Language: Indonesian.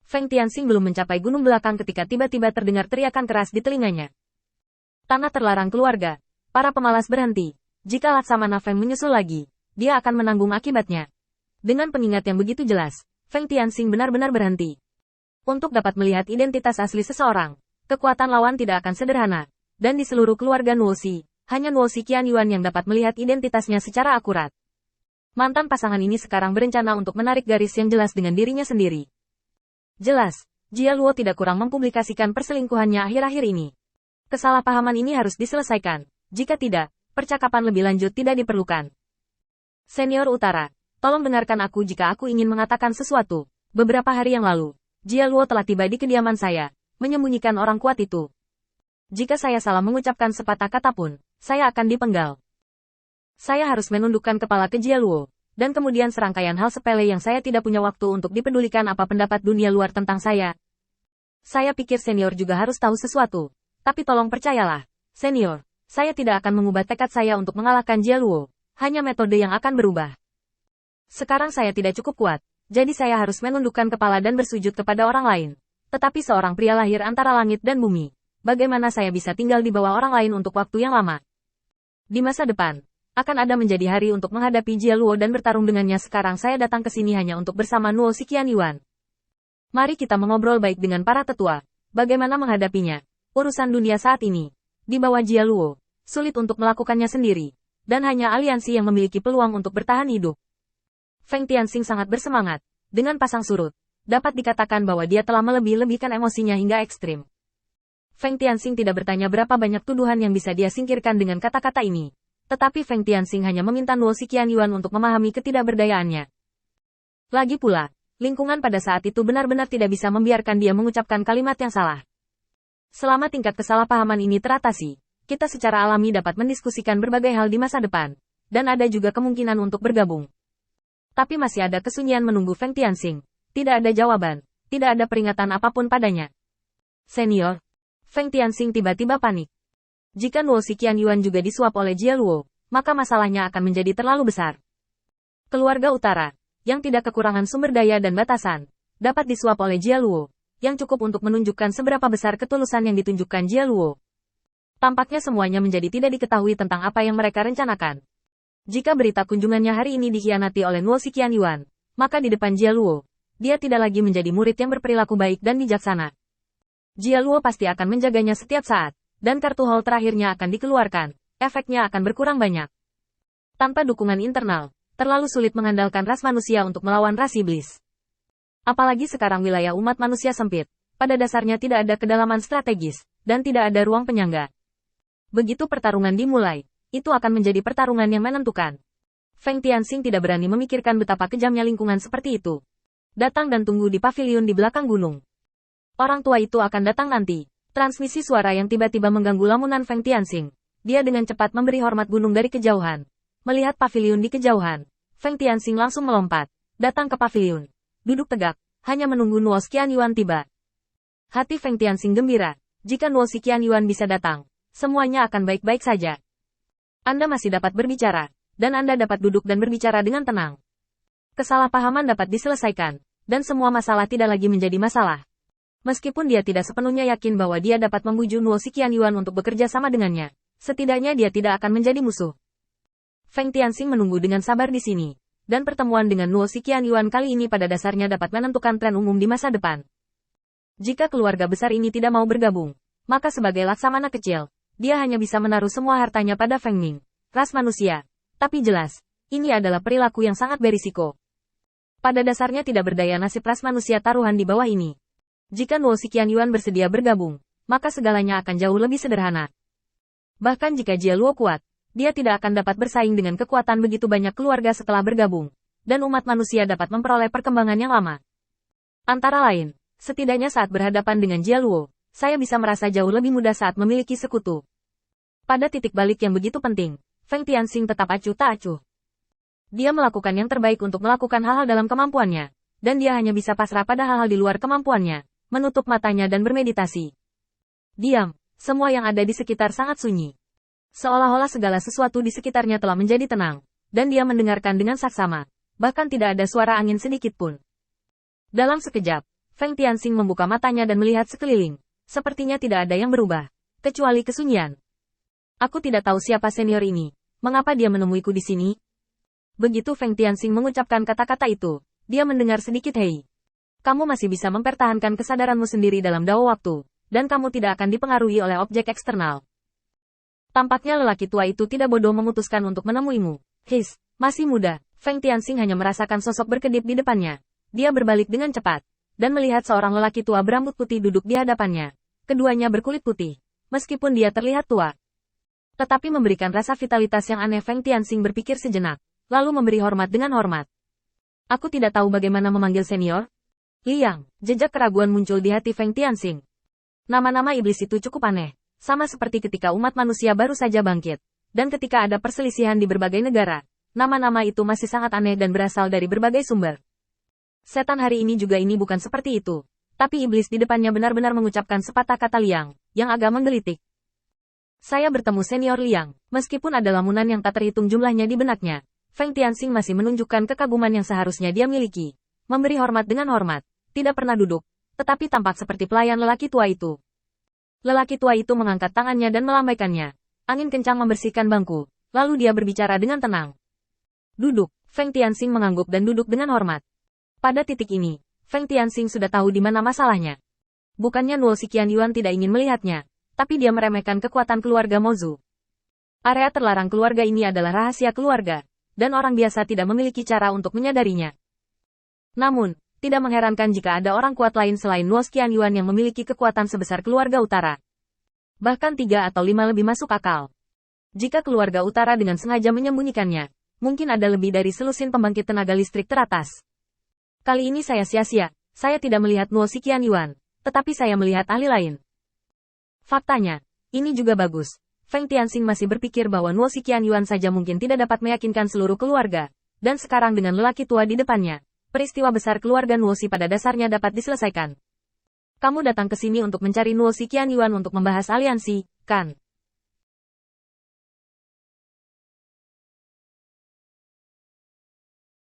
Feng Tianxing belum mencapai gunung belakang ketika tiba-tiba terdengar teriakan keras di telinganya. Tanah terlarang keluarga. Para pemalas berhenti. Jika Laksamana Feng menyusul lagi, dia akan menanggung akibatnya. Dengan pengingat yang begitu jelas, Feng Tianxing benar-benar berhenti. Untuk dapat melihat identitas asli seseorang, kekuatan lawan tidak akan sederhana. Dan di seluruh keluarga Nuoxi, hanya Nuoxi Qianyuan yang dapat melihat identitasnya secara akurat. Mantan pasangan ini sekarang berencana untuk menarik garis yang jelas dengan dirinya sendiri. Jelas, Jia Luo tidak kurang mempublikasikan perselingkuhannya akhir-akhir ini. Kesalahpahaman ini harus diselesaikan. Jika tidak, percakapan lebih lanjut tidak diperlukan. Senior Utara, tolong dengarkan aku jika aku ingin mengatakan sesuatu. Beberapa hari yang lalu, Jia Luo telah tiba di kediaman saya, menyembunyikan orang kuat itu. Jika saya salah mengucapkan sepatah kata pun, saya akan dipenggal. Saya harus menundukkan kepala ke Jia Luo. Dan kemudian serangkaian hal sepele yang saya tidak punya waktu untuk dipedulikan apa pendapat dunia luar tentang saya. Saya pikir senior juga harus tahu sesuatu. Tapi tolong percayalah, senior, saya tidak akan mengubah tekad saya untuk mengalahkan Jia Luo. Hanya metode yang akan berubah. Sekarang saya tidak cukup kuat, jadi saya harus menundukkan kepala dan bersujud kepada orang lain. Tetapi seorang pria lahir antara langit dan bumi. Bagaimana saya bisa tinggal di bawah orang lain untuk waktu yang lama? Di masa depan, akan ada menjadi hari untuk menghadapi Jia Luo dan bertarung dengannya. Sekarang saya datang ke sini hanya untuk bersama Nuoxi Qianyuan. Mari kita mengobrol baik dengan para tetua. Bagaimana menghadapinya? Urusan dunia saat ini, di bawah Jia Luo, sulit untuk melakukannya sendiri. Dan hanya aliansi yang memiliki peluang untuk bertahan hidup. Feng Tianxing sangat bersemangat. Dengan pasang surut, dapat dikatakan bahwa dia telah melebih-lebihkan emosinya hingga ekstrim. Feng Tianxing tidak bertanya berapa banyak tuduhan yang bisa dia singkirkan dengan kata-kata ini. Tetapi Feng Tianxing hanya meminta Nuoxi Qianyuan untuk memahami ketidakberdayaannya. Lagi pula, lingkungan pada saat itu benar-benar tidak bisa membiarkan dia mengucapkan kalimat yang salah. Selama tingkat kesalahpahaman ini teratasi, kita secara alami dapat mendiskusikan berbagai hal di masa depan, dan ada juga kemungkinan untuk bergabung. Tapi masih ada kesunyian menunggu Feng Tianxing. Tidak ada jawaban, tidak ada peringatan apapun padanya. Senior, Feng Tianxing tiba-tiba panik. Jika Nuoxi Qianyuan juga disuap oleh Jia Luo, maka masalahnya akan menjadi terlalu besar. Keluarga utara, yang tidak kekurangan sumber daya dan batasan, dapat disuap oleh Jia Luo, yang cukup untuk menunjukkan seberapa besar ketulusan yang ditunjukkan Jia Luo. Tampaknya semuanya menjadi tidak diketahui tentang apa yang mereka rencanakan. Jika berita kunjungannya hari ini dikhianati oleh Nuoxi Qianyuan, maka di depan Jia Luo, dia tidak lagi menjadi murid yang berperilaku baik dan bijaksana. Jia Luo pasti akan menjaganya setiap saat. Dan kartu haul terakhirnya akan dikeluarkan, efeknya akan berkurang banyak. Tanpa dukungan internal, terlalu sulit mengandalkan ras manusia untuk melawan ras iblis. Apalagi sekarang wilayah umat manusia sempit, pada dasarnya tidak ada kedalaman strategis, dan tidak ada ruang penyangga. Begitu pertarungan dimulai, itu akan menjadi pertarungan yang menentukan. Feng Tianxing tidak berani memikirkan betapa kejamnya lingkungan seperti itu. Datang dan tunggu di pavilion di belakang gunung. Orang tua itu akan datang nanti. Transmisi suara yang tiba-tiba mengganggu lamunan Feng Tianxing. Dia dengan cepat memberi hormat gunung dari kejauhan. Melihat pavilion di kejauhan, Feng Tianxing langsung melompat, datang ke pavilion. Duduk tegak, hanya menunggu Nuoxi Qianyuan tiba. Hati Feng Tianxing gembira. Jika Nuoxi Qianyuan bisa datang, semuanya akan baik-baik saja. Anda masih dapat berbicara, dan Anda dapat duduk dan berbicara dengan tenang. Kesalahpahaman dapat diselesaikan, dan semua masalah tidak lagi menjadi masalah. Meskipun dia tidak sepenuhnya yakin bahwa dia dapat membujuk Nuoxi Qianyuan untuk bekerja sama dengannya, setidaknya dia tidak akan menjadi musuh. Feng Tianxing menunggu dengan sabar di sini, dan pertemuan dengan Nuoxi Qianyuan kali ini pada dasarnya dapat menentukan tren umum di masa depan. Jika keluarga besar ini tidak mau bergabung, maka sebagai laksamana kecil, dia hanya bisa menaruh semua hartanya pada Feng Ning, ras manusia. Tapi jelas, ini adalah perilaku yang sangat berisiko. Pada dasarnya tidak berdaya nasib ras manusia taruhan di bawah ini. Jika Nuoxi Qianyuan bersedia bergabung, maka segalanya akan jauh lebih sederhana. Bahkan jika Jia Luo kuat, dia tidak akan dapat bersaing dengan kekuatan begitu banyak keluarga setelah bergabung, dan umat manusia dapat memperoleh perkembangan yang lama. Antara lain, setidaknya saat berhadapan dengan Jia Luo, saya bisa merasa jauh lebih mudah saat memiliki sekutu. Pada titik balik yang begitu penting, Feng Tianxing tetap acuh tak acuh. Dia melakukan yang terbaik untuk melakukan hal-hal dalam kemampuannya, dan dia hanya bisa pasrah pada hal-hal di luar kemampuannya. Menutup matanya dan bermeditasi. Diam, semua yang ada di sekitar sangat sunyi. Seolah-olah segala sesuatu di sekitarnya telah menjadi tenang, dan dia mendengarkan dengan saksama. Bahkan tidak ada suara angin sedikit pun. Dalam sekejap, Feng Tianxing membuka matanya dan melihat sekeliling. Sepertinya tidak ada yang berubah, kecuali kesunyian. Aku tidak tahu siapa senior ini. Mengapa dia menemuiku di sini? Begitu Feng Tianxing mengucapkan kata-kata itu, dia mendengar sedikit hei. Kamu masih bisa mempertahankan kesadaranmu sendiri dalam dao waktu, dan kamu tidak akan dipengaruhi oleh objek eksternal. Tampaknya lelaki tua itu tidak bodoh memutuskan untuk menemuimu. Masih muda. Feng Tianxing hanya merasakan sosok berkedip di depannya. Dia berbalik dengan cepat, dan melihat seorang lelaki tua berambut putih duduk di hadapannya. Keduanya berkulit putih. Meskipun dia terlihat tua, tetapi memberikan rasa vitalitas yang aneh. Feng Tianxing berpikir sejenak, lalu memberi hormat dengan hormat. Aku tidak tahu bagaimana memanggil senior. Liang, jejak keraguan muncul di hati Feng Tianxing. Nama-nama iblis itu cukup aneh, sama seperti ketika umat manusia baru saja bangkit. Dan ketika ada perselisihan di berbagai negara, nama-nama itu masih sangat aneh dan berasal dari berbagai sumber. Setan hari ini juga ini bukan seperti itu. Tapi iblis di depannya benar-benar mengucapkan sepatah kata Liang, yang agak menggelitik. Saya bertemu senior Liang, meskipun ada lamunan yang tak terhitung jumlahnya di benaknya. Feng Tianxing masih menunjukkan kekaguman yang seharusnya dia miliki. Memberi hormat dengan hormat, tidak pernah duduk, tetapi tampak seperti pelayan lelaki tua itu. Lelaki tua itu mengangkat tangannya dan melambaikannya. Angin kencang membersihkan bangku, lalu dia berbicara dengan tenang. Duduk. Feng Tianxing mengangguk dan duduk dengan hormat. Pada titik ini, Feng Tianxing sudah tahu di mana masalahnya. Bukannya Nuo Qianyuan tidak ingin melihatnya, tapi dia meremehkan kekuatan keluarga Mozu. Area terlarang keluarga ini adalah rahasia keluarga, dan orang biasa tidak memiliki cara untuk menyadarinya. Namun, tidak mengherankan jika ada orang kuat lain selain Nuo Qianyuan yang memiliki kekuatan sebesar keluarga utara. Bahkan 3 atau 5 lebih masuk akal. Jika keluarga utara dengan sengaja menyembunyikannya, mungkin ada lebih dari selusin pembangkit tenaga listrik teratas. Kali ini saya sia-sia, saya tidak melihat Nuo Qianyuan, tetapi saya melihat ahli lain. Faktanya, ini juga bagus. Feng Tianxing masih berpikir bahwa Nuo Qianyuan saja mungkin tidak dapat meyakinkan seluruh keluarga, dan sekarang dengan lelaki tua di depannya, peristiwa besar keluarga Nuo pada dasarnya dapat diselesaikan. Kamu datang ke sini untuk mencari Nuo Qianyuan untuk membahas aliansi, kan?